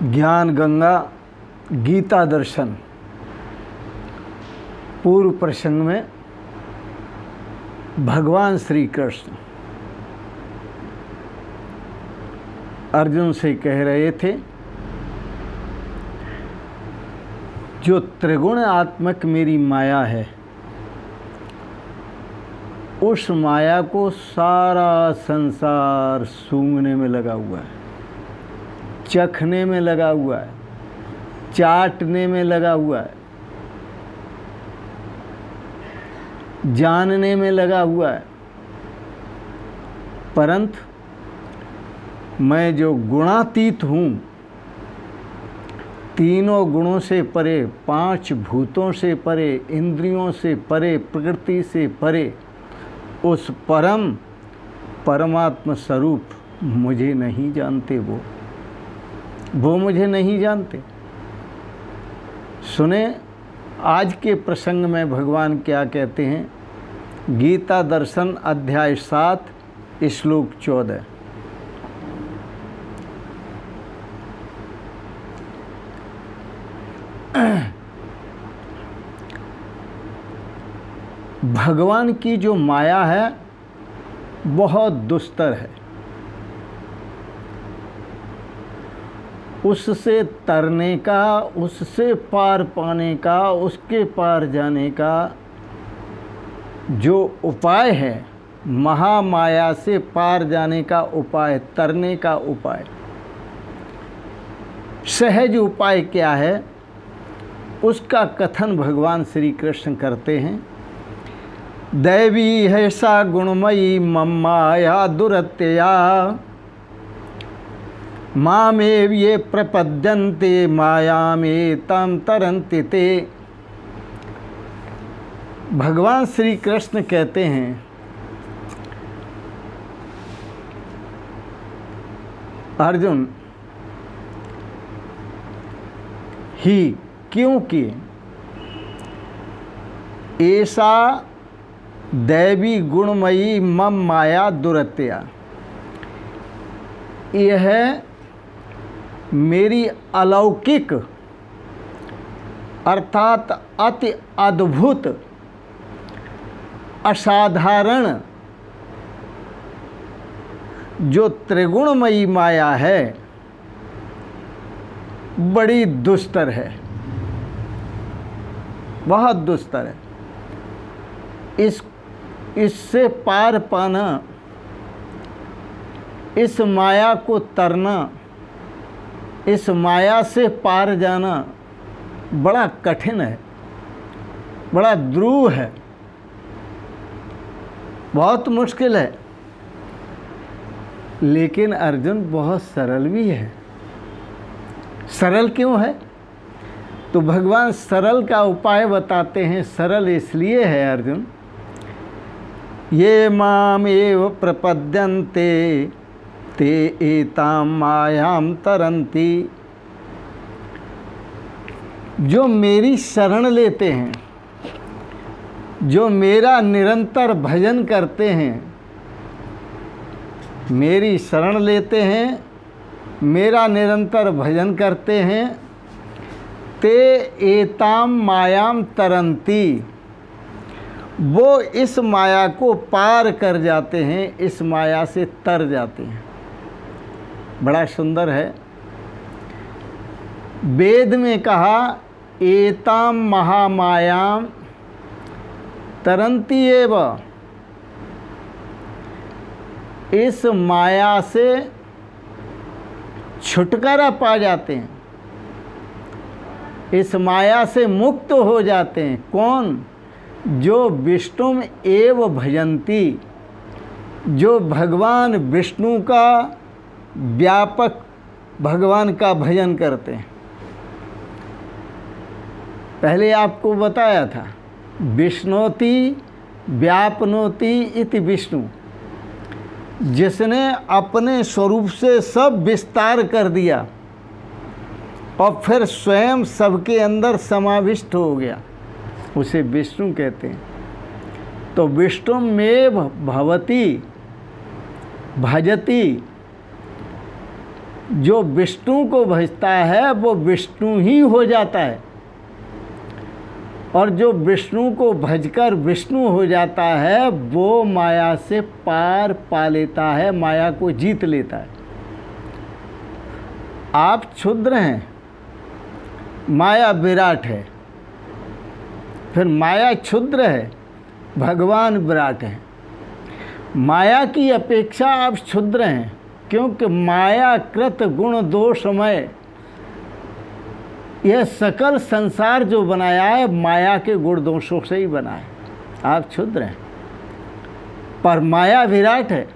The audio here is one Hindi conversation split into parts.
ज्ञान गंगा गीता दर्शन पूर्व प्रसंग में भगवान श्री कृष्ण अर्जुन से कह रहे थे, जो त्रिगुण आत्मक मेरी माया है, उस माया को सारा संसार सूंघने में लगा हुआ है, चखने में लगा हुआ है, चाटने में लगा हुआ है, जानने में लगा हुआ है। परंतु मैं जो गुणातीत हूँ, तीनों गुणों से परे, पांच भूतों से परे, इंद्रियों से परे, प्रकृति से परे, उस परमात्मा स्वरूप मुझे नहीं जानते। वो मुझे नहीं जानते। सुने आज के प्रसंग में भगवान क्या कहते हैं। गीता दर्शन अध्याय 7 श्लोक 14। भगवान की जो माया है बहुत दुस्तर है, उससे तरने का, उससे पार पाने का, उसके पार जाने का जो उपाय है, महामाया से पार जाने का उपाय, तरने का उपाय, सहज उपाय क्या है, उसका कथन भगवान श्री कृष्ण करते हैं। दैवी है सा गुणमयी मम माया दुरत्यया, मामेव ये प्रपद्यन्ते मायामे तम तरन्ति ते। भगवान श्री कृष्ण कहते हैं, अर्जुन ही, क्योंकि ऐसा दैवी गुणमयी मम माया दुरत्या, यह मेरी अलौकिक अर्थात अति अद्भुत असाधारण जो त्रिगुणमयी माया है, बड़ी दुस्तर है, बहुत दुस्तर है। इससे पार पाना, इस माया को तरना, इस माया से पार जाना बड़ा कठिन है, बड़ा द्रूह है, बहुत मुश्किल है। लेकिन अर्जुन बहुत सरल भी है। सरल क्यों है? तो भगवान सरल का उपाय बताते हैं। सरल इसलिए है अर्जुन, ये माम एव प्रपद्यन्ते ते एताम मायाम तरन्ति। जो मेरी शरण लेते हैं, जो मेरा निरंतर भजन करते हैं, मेरी शरण लेते हैं, मेरा निरंतर भजन करते हैं, ते एताम मायाम तरन्ति, वो इस माया को पार कर जाते हैं, इस माया से तर जाते हैं। बड़ा सुंदर है। वेद में कहा एताम महामायाम तरन्ति एव, इस माया से छुटकारा पा जाते हैं, इस माया से मुक्त हो जाते हैं। कौन? जो विष्णु एव भजन्ति, जो भगवान विष्णु का व्यापक भगवान का भजन करते हैं। पहले आपको बताया था, विष्णोति व्यापनोति इति विष्णु, जिसने अपने स्वरूप से सब विस्तार कर दिया और फिर स्वयं सबके अंदर समाविष्ट हो गया, उसे विष्णु कहते हैं। तो विष्णुमेव भवति भजति, जो विष्णु को भजता है वो विष्णु ही हो जाता है, और जो विष्णु को भजकर विष्णु हो जाता है वो माया से पार पा लेता है, माया को जीत लेता है। आप क्षुद्र हैं, माया विराट है, फिर माया क्षुद्र है, भगवान विराट है। माया की अपेक्षा आप क्षुद्र हैं, क्योंकि माया कृत गुण दोषमय, यह सकल संसार जो बनाया है माया के गुण दोषों से ही बना है। आप क्षुद्र हैं, पर माया विराट है,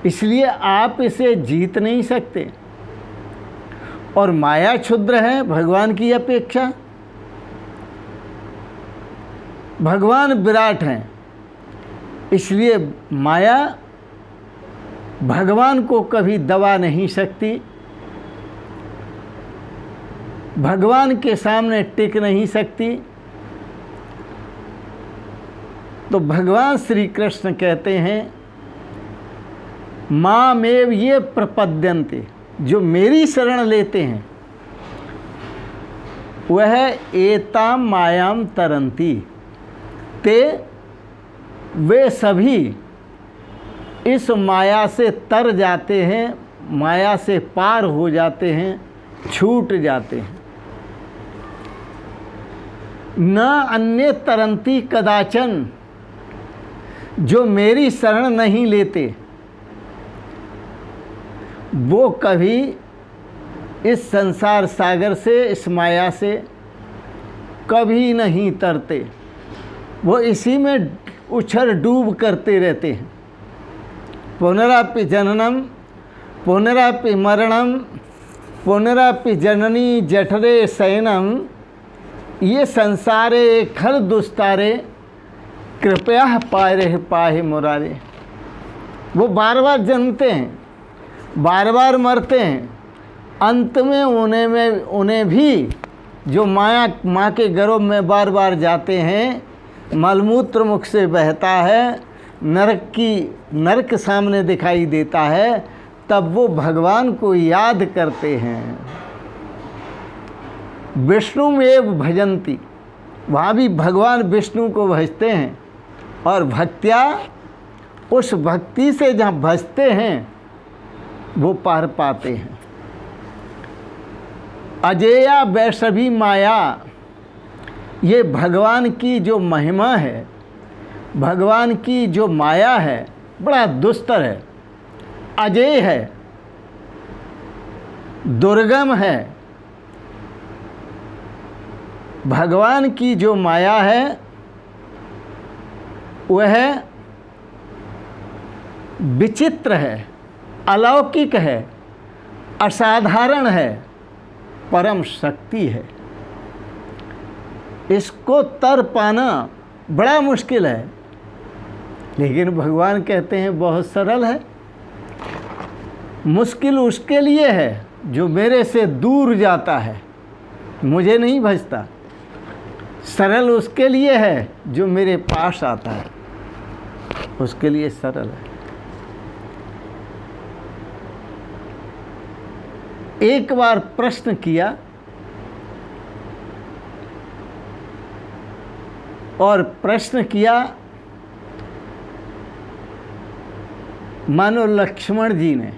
इसलिए आप इसे जीत नहीं सकते। और माया क्षुद्र है भगवान की अपेक्षा, भगवान विराट हैं, इसलिए माया भगवान को कभी दबा नहीं सकती, भगवान के सामने टिक नहीं सकती। तो भगवान श्री कृष्ण कहते हैं मामेव ये प्रपद्यन्ते, जो मेरी शरण लेते हैं वह एताम मायाम तरंती, ते वे सभी इस माया से तर जाते हैं, माया से पार हो जाते हैं, छूट जाते हैं। न अन्य तरंती कदाचन, जो मेरी शरण नहीं लेते वो कभी इस संसार सागर से, इस माया से कभी नहीं तरते, वो इसी में उछल डूब करते रहते हैं। पुनरापि जननम पुनरापि मरणम पुनरापि जननी जठरे शयनम, ये संसारे खल दुस्तारे, कृपया पारे पाहे मुरारे। वो बार बार जन्मते हैं, बार बार मरते हैं, अंत में उन्हें भी जो माँ के गर्भ में बार बार जाते हैं, मलमूत्र मुख से बहता है, नरक सामने दिखाई देता है, तब वो भगवान को याद करते हैं। विष्णु में भजंती, वहाँ भी भगवान विष्णु को भजते हैं, और भक्त्या, उस भक्ति से जहाँ भजते हैं वो पार पाते हैं। अजेया वैष्णवी माया, ये भगवान की जो महिमा है, भगवान की जो माया है, बड़ा दुस्तर है, अजेय है, दुर्गम है। भगवान की जो माया है वह विचित्र है, अलौकिक है, असाधारण है, परम शक्ति है। इसको तर पाना बड़ा मुश्किल है, लेकिन भगवान कहते हैं बहुत सरल है। मुश्किल उसके लिए है जो मेरे से दूर जाता है, मुझे नहीं भजता। सरल उसके लिए है जो मेरे पास आता है, उसके लिए सरल है। एक बार प्रश्न किया और प्रश्न किया मानो लक्ष्मण जी ने।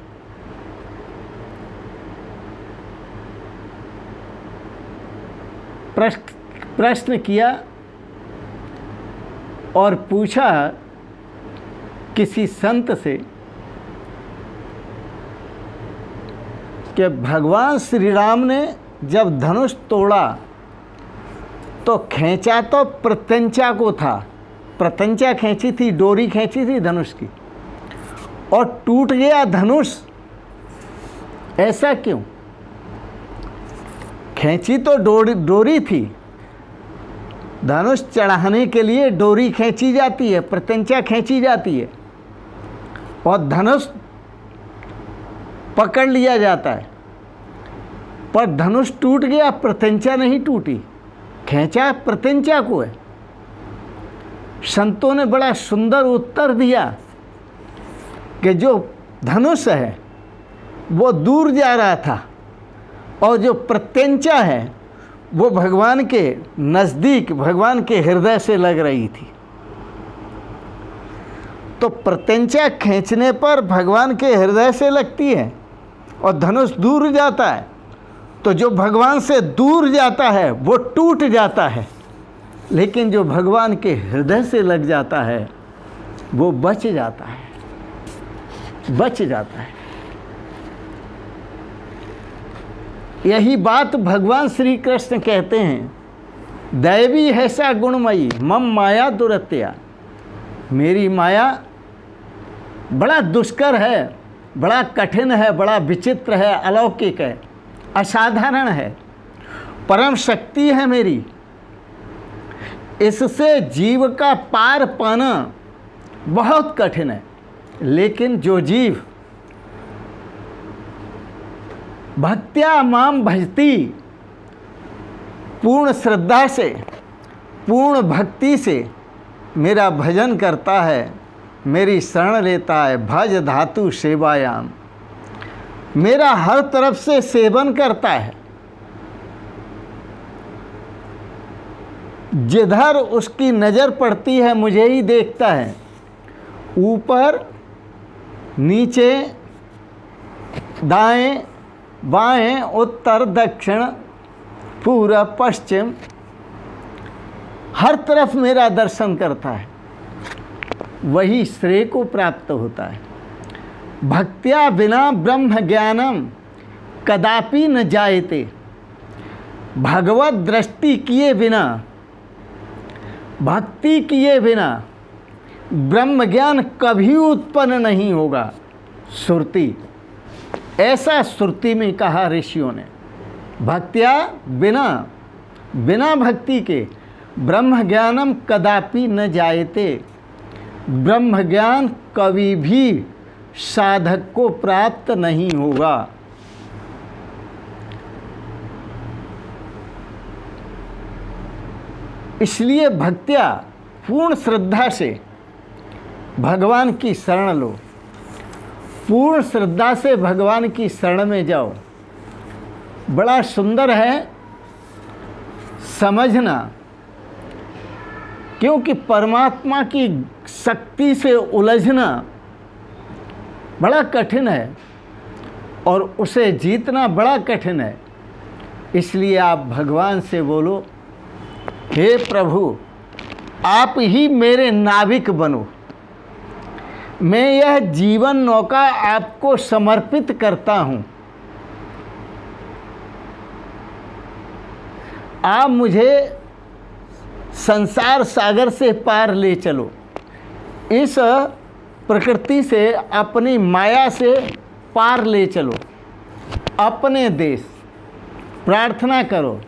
प्रश्न किया और पूछा किसी संत से कि भगवान श्री राम ने जब धनुष तोड़ा तो खींचा तो प्रत्यंचा को था, प्रत्यंचा खींची थी, डोरी खींची थी धनुष की, और टूट गया धनुष। ऐसा क्यों? खींची तो डोरी थी, धनुष चढ़ाने के लिए डोरी खींची जाती है, प्रत्यंचा खींची जाती है, और धनुष पकड़ लिया जाता है। पर धनुष टूट गया, प्रत्यंचा नहीं टूटी, खींचा प्रत्यंचा को है। संतों ने बड़ा सुंदर उत्तर दिया कि जो धनुष है वो दूर जा रहा था और जो प्रत्यंचा है वो भगवान के नज़दीक, भगवान के हृदय से लग रही थी। तो प्रत्यंचा खींचने पर भगवान के हृदय से लगती है और धनुष दूर जाता है, तो जो भगवान से दूर जाता है वो टूट जाता है, लेकिन जो भगवान के हृदय से लग जाता है वो बच जाता है, बच जाता है। यही बात भगवान श्री कृष्ण कहते हैं, दैवी है सा गुणमयी मम माया दुरत्या। मेरी माया बड़ा दुष्कर है, बड़ा कठिन है, बड़ा विचित्र है, अलौकिक है, असाधारण है, परम शक्ति है मेरी। इससे जीव का पार पाना बहुत कठिन है, लेकिन जो जीव भक्त्या माम भजती, पूर्ण श्रद्धा से, पूर्ण भक्ति से मेरा भजन करता है, मेरी शरण लेता है, भज धातु सेवायाम, मेरा हर तरफ से सेवन करता है, जिधर उसकी नज़र पड़ती है मुझे ही देखता है, ऊपर नीचे दाएं बाएं उत्तर दक्षिण पूरब पश्चिम हर तरफ मेरा दर्शन करता है, वही श्रेय को प्राप्त होता है। भक्त्या बिना ब्रह्म ज्ञानम कदापि न जायते। भगवत दृष्टि किए बिना, भक्ति किए बिना ब्रह्म ज्ञान कभी उत्पन्न नहीं होगा। श्रुति, ऐसा श्रुति में कहा ऋषियों ने, भक्त्या बिना, बिना भक्ति के ब्रह्म ज्ञानम कदापि न जायते। ब्रह्म ज्ञान कभी भी साधक को प्राप्त नहीं होगा। इसलिए भक्त्या पूर्ण श्रद्धा से भगवान की शरण लो, पूर्ण श्रद्धा से भगवान की शरण में जाओ। बड़ा सुंदर है समझना, क्योंकि परमात्मा की शक्ति से उलझना बड़ा कठिन है और उसे जीतना बड़ा कठिन है। इसलिए आप भगवान से बोलो, हे प्रभु आप ही मेरे नाविक बनो, मैं यह जीवन नौका आपको समर्पित करता हूँ। आप मुझे संसार सागर से पार ले चलो, इस प्रकृति से, अपनी माया से पार ले चलो, अपने देश। प्रार्थना करो,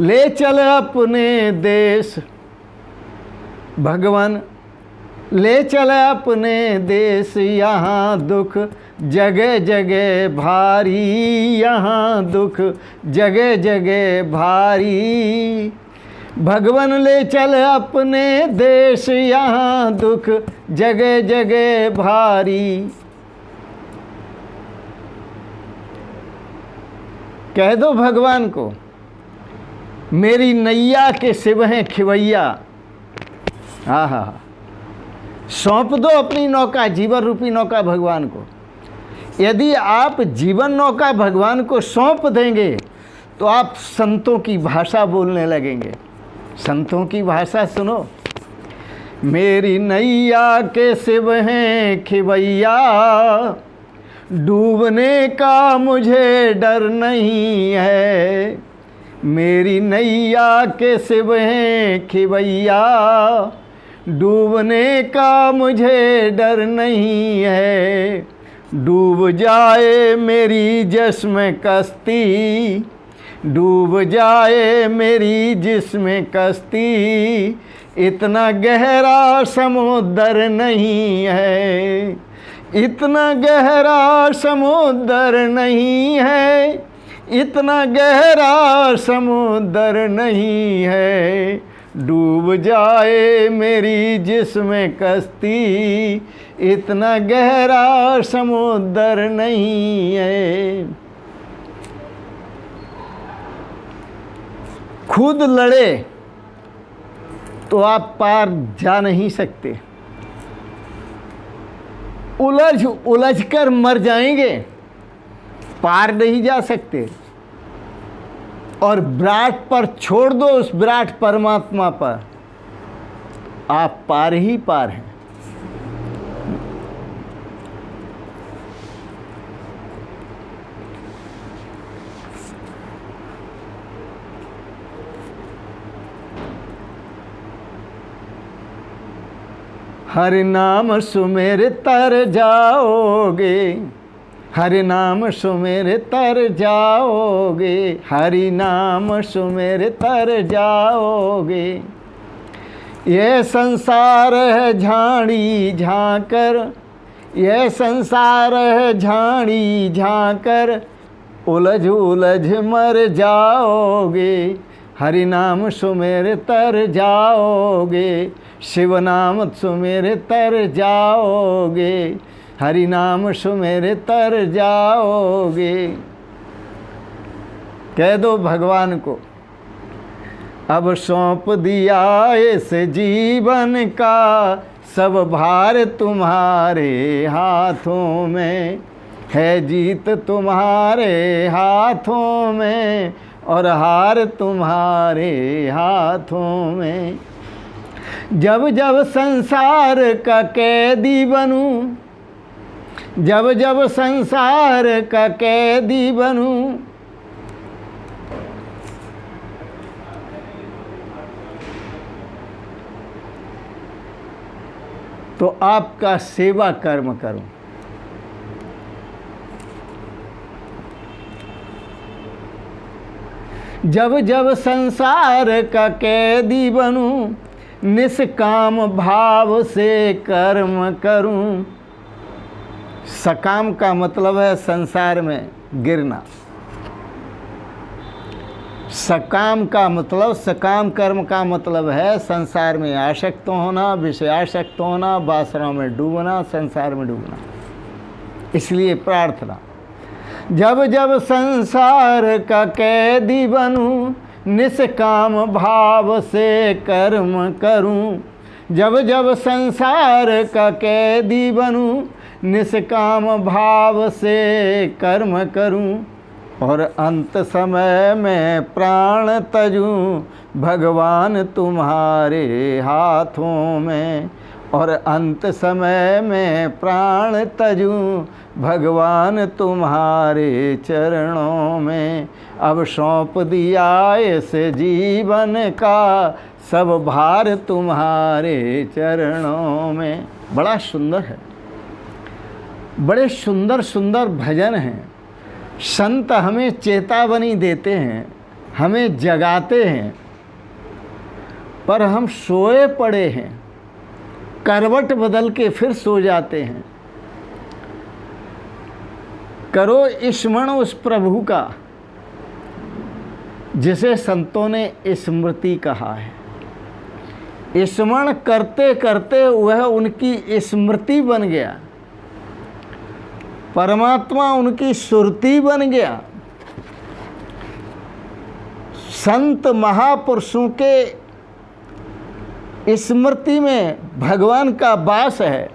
ले चल अपने देश भगवान, ले चल अपने देश, यहाँ दुख जगह जगह भारी, यहाँ दुख जगह जगह भारी। भगवान ले चल अपने देश, यहाँ दुख जगह जगह भारी। कह दो भगवान को, मेरी नैया के शिव हैं खिवैया। हाँ हाँ, सौंप दो अपनी नौका, जीवन रूपी नौका भगवान को। यदि आप जीवन नौका भगवान को सौंप देंगे तो आप संतों की भाषा बोलने लगेंगे। संतों की भाषा सुनो, मेरी नैया के शिव हैं खिवैया, डूबने का मुझे डर नहीं है। मेरी नैया के शिव हैं खिवैया, डूबने का मुझे डर नहीं है। डूब जाए मेरी जिस्म कश्ती, डूब जाए मेरी जिस्म कश्ती, इतना गहरा समुद्र नहीं है, इतना गहरा समुद्र नहीं है, इतना गहरा समुद्र नहीं है। डूब जाए मेरी जिसमें कश्ती, इतना गहरा समुद्र नहीं है। खुद लड़े तो आप पार जा नहीं सकते, उलझ कर मर जाएंगे, पार नहीं जा सकते। और विराट पर छोड़ दो, उस विराट परमात्मा पर, आप पार ही पार हैं। हरि नाम सुमेर तर जाओगे, हरि नाम सुमेर तर जाओगे, हरि नाम सुमेर तर जाओगे। ये संसार है झाड़ी झांकर, ये संसार है झाड़ी झांकर, उलझ उलझ मर जाओगे। हरि नाम सुमेर तर जाओगे, शिव नाम सुमेर तर जाओगे, हरि नाम सुमेर तर जाओगे। कह दो भगवान को, अब सौंप दिया इस जीवन का सब भार तुम्हारे हाथों में है, जीत तुम्हारे हाथों में और हार तुम्हारे हाथों में। जब जब संसार का कैदी बनूं, जब जब संसार का कैदी बनूं, तो आपका सेवा कर्म करूं। जब जब संसार का कैदी बनूं, निष्काम भाव से कर्म करूं। सकाम का मतलब है संसार में गिरना, सकाम का मतलब, सकाम कर्म का मतलब है संसार में आसक्त होना, विषयासक्त होना, वासना में डूबना, संसार में डूबना। इसलिए प्रार्थना, जब जब संसार का कैदी बनूं, निष्काम भाव से कर्म करूं। जब जब संसार का कैदी बनूं, निष्काम भाव से कर्म करूं। और अंत समय में प्राण तजूं, भगवान तुम्हारे हाथों में। और अंत समय में प्राण तजूं, भगवान तुम्हारे चरणों में। अब सौंप दिया इस जीवन का सब भार तुम्हारे चरणों में। बड़ा सुंदर है, बड़े सुंदर सुंदर भजन हैं। संत हमें चेतावनी देते हैं, हमें जगाते हैं, पर हम सोए पड़े हैं, करवट बदल के फिर सो जाते हैं। करो स्मरण उस प्रभु का जिसे संतों ने स्मृति कहा है। स्मरण करते करते वह उनकी स्मृति बन गया, परमात्मा उनकी सुरती बन गया। संत महापुरुषों के स्मृति में भगवान का वास है,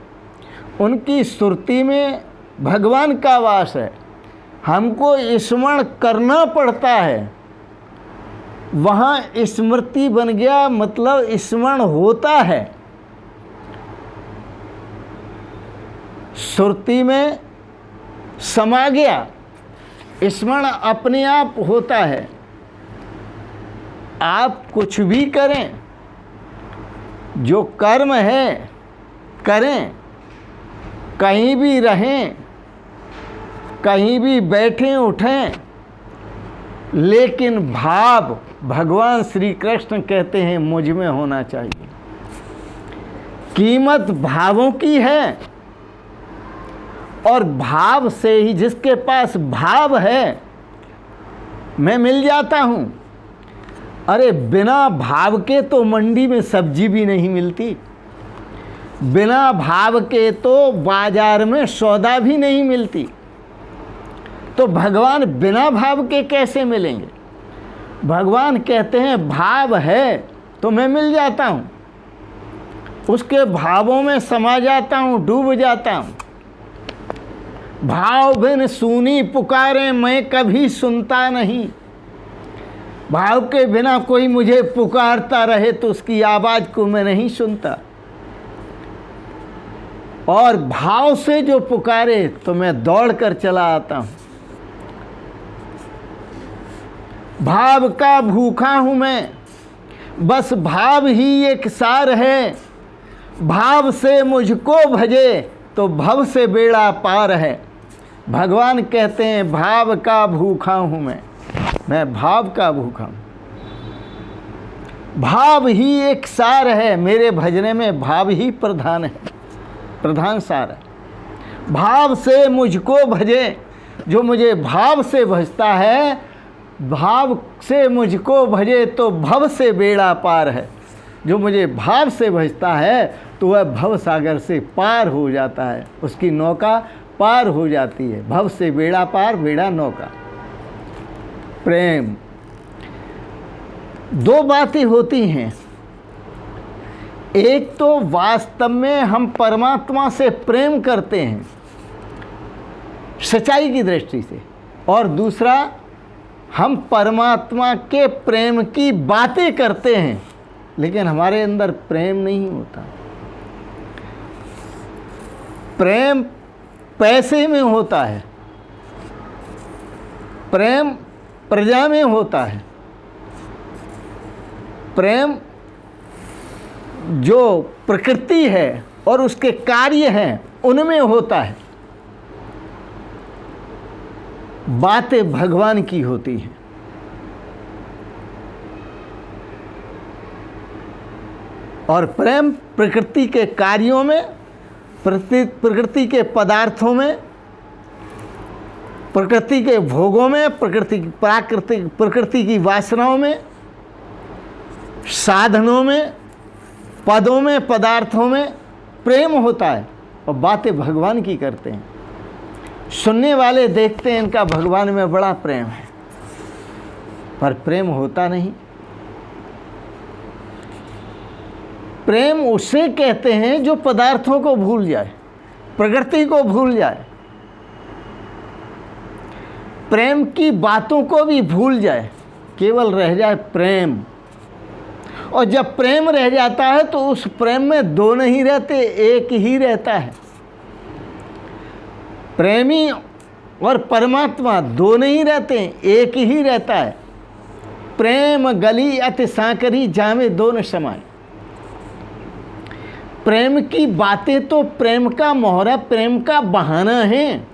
उनकी सुरती में भगवान का वास है। हमको स्मरण करना पड़ता है, वहाँ स्मृति बन गया, मतलब स्मरण होता है। सुरती में समा गया, स्मरण अपने आप होता है। आप कुछ भी करें, जो कर्म है करें, कहीं भी रहें, कहीं भी बैठें उठें, लेकिन भाव भगवान श्री कृष्ण कहते हैं मुझ में होना चाहिए। कीमत भावों की है, और भाव से ही, जिसके पास भाव है, मैं मिल जाता हूँ। अरे बिना भाव के तो मंडी में सब्जी भी नहीं मिलती, बिना भाव के तो बाजार में सौदा भी नहीं मिलती, तो भगवान बिना भाव के कैसे मिलेंगे? भगवान कहते हैं भाव है तो मैं मिल जाता हूँ, उसके भावों में समा जाता हूँ, डूब जाता हूँ। भाव बिन सूनी पुकारे मैं कभी सुनता नहीं। भाव के बिना कोई मुझे पुकारता रहे तो उसकी आवाज़ को मैं नहीं सुनता, और भाव से जो पुकारे तो मैं दौड़ कर चला आता हूँ। भाव का भूखा हूँ मैं, बस भाव ही एक सार है। भाव से मुझको भजे तो भव से बेड़ा पार है। भगवान कहते हैं भाव का भूखा हूँ मैं भाव का भूखा हूँ। भाव ही एक सार है, मेरे भजने में भाव ही प्रधान है, प्रधान सार है। भाव से मुझको भजे, जो मुझे भाव से भजता है, भाव से मुझको भजे तो भव से बेड़ा पार है। जो मुझे भाव से भजता है तो वह भव सागर से पार हो जाता है, उसकी नौका पार हो जाती है। भव से बेड़ा पार, बेड़ा नौका। प्रेम, दो बातें होती हैं। एक तो वास्तव में हम परमात्मा से प्रेम करते हैं सच्चाई की दृष्टि से, और दूसरा हम परमात्मा के प्रेम की बातें करते हैं लेकिन हमारे अंदर प्रेम नहीं होता। प्रेम पैसे में होता है, प्रेम प्रजा में होता है, प्रेम जो प्रकृति है और उसके कार्य हैं उनमें होता है। बातें भगवान की होती हैं। और प्रेम प्रकृति के कार्यों में, प्रकृति के पदार्थों में, प्रकृति के भोगों में, प्रकृति की वासनाओं में, साधनों में, पदों में, पदार्थों में प्रेम होता है। और बातें भगवान की करते हैं। सुनने वाले देखते हैं इनका भगवान में बड़ा प्रेम है, पर प्रेम होता नहीं। प्रेम उसे कहते हैं जो पदार्थों को भूल जाए, प्रकृति को भूल जाए, प्रेम की बातों को भी भूल जाए, केवल रह जाए प्रेम। और जब प्रेम रह जाता है तो उस प्रेम में दो नहीं रहते, एक ही रहता है। प्रेमी और परमात्मा दो नहीं रहते, एक ही रहता है। प्रेम गली अति सांकरी जामे दो न समाए। प्रेम की बातें तो प्रेम का मोहरा, प्रेम का बहाना है।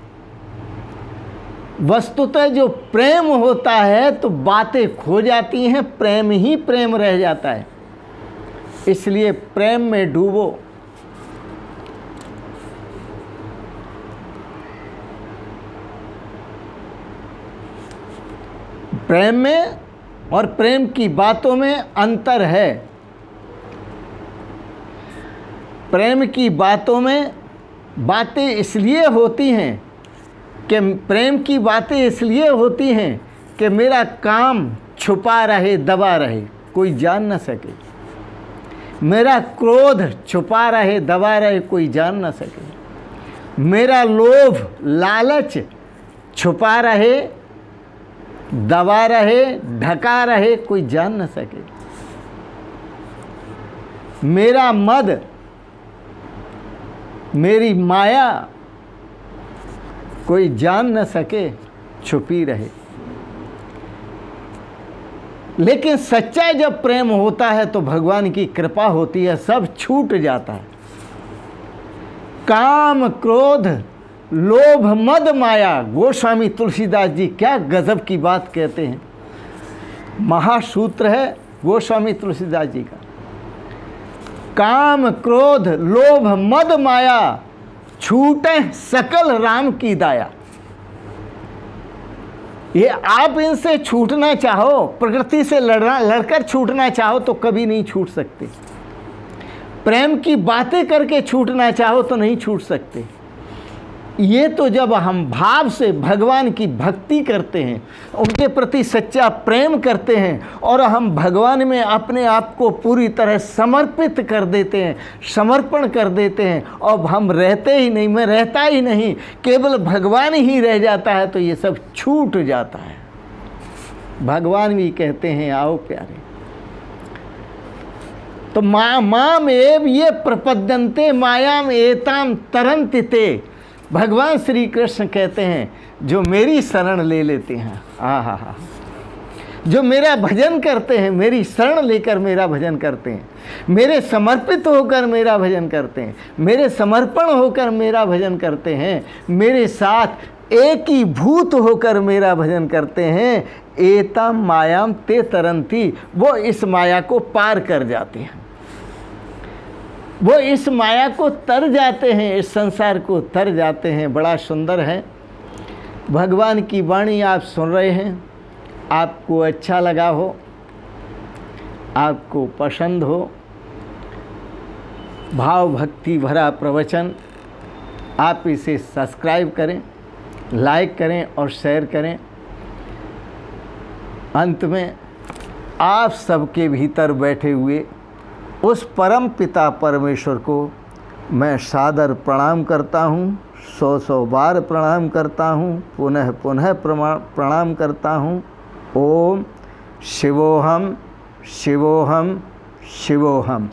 वस्तुतः जो प्रेम होता है तो बातें खो जाती हैं, प्रेम ही प्रेम रह जाता है। इसलिए प्रेम में डूबो। प्रेम में और प्रेम की बातों में अंतर है। प्रेम की बातों में बातें इसलिए होती हैं कि प्रेम की बातें इसलिए होती हैं कि मेरा काम छुपा रहे, दबा रहे, कोई जान न सके। मेरा क्रोध छुपा रहे, दबा रहे, कोई जान न सके। मेरा लोभ, लालच छुपा रहे, दबा रहे, ढका रहे, कोई जान न सके। मेरा मद, मेरी माया कोई जान न सके, छुपी रहे। लेकिन सच्चा जब प्रेम होता है तो भगवान की कृपा होती है, सब छूट जाता है। काम, क्रोध, लोभ, मद, माया। गोस्वामी तुलसीदास जी क्या गजब की बात कहते हैं। महासूत्र है गोस्वामी तुलसीदास जी का। काम, क्रोध, लोभ, मद, माया छूटे सकल राम की दाया। ये आप इनसे छूटना चाहो, प्रकृति से लड़कर छूटना चाहो तो कभी नहीं छूट सकते। प्रेम की बातें करके छूटना चाहो तो नहीं छूट सकते। ये तो जब हम भाव से भगवान की भक्ति करते हैं, उनके प्रति सच्चा प्रेम करते हैं और हम भगवान में अपने आप को पूरी तरह समर्पित कर देते हैं, समर्पण कर देते हैं, और हम रहते ही नहीं, मैं रहता ही नहीं, केवल भगवान ही रह जाता है, तो ये सब छूट जाता है। भगवान भी कहते हैं आओ प्यारे, तो माम एव ये प्रपद्यन्ते मायाम एताम तरन्ति ते। भगवान श्री कृष्ण कहते हैं जो मेरी शरण ले लेते हैं, हा, जो मेरा भजन करते हैं, मेरी शरण लेकर मेरा भजन करते हैं, मेरे समर्पित होकर मेरा भजन करते हैं, मेरे समर्पण होकर मेरा भजन करते हैं, मेरे साथ एक ही भूत होकर मेरा भजन करते हैं, एताम मायाम ते तरन्ति, वो इस माया को पार कर जाते हैं, वो इस माया को तर जाते हैं, इस संसार को तर जाते हैं। बड़ा सुंदर है। भगवान की वाणी आप सुन रहे हैं, आपको अच्छा लगा हो, आपको पसंद हो, भाव भक्ति भरा प्रवचन, आप इसे सब्सक्राइब करें, लाइक करें और शेयर करें। अंत में आप सबके भीतर बैठे हुए उस परम पिता परमेश्वर को मैं सादर प्रणाम करता हूँ, 100 बार प्रणाम करता हूँ, पुनः पुनः प्रणाम करता हूँ। ओम शिवोहम शिवोहम शिवोहम।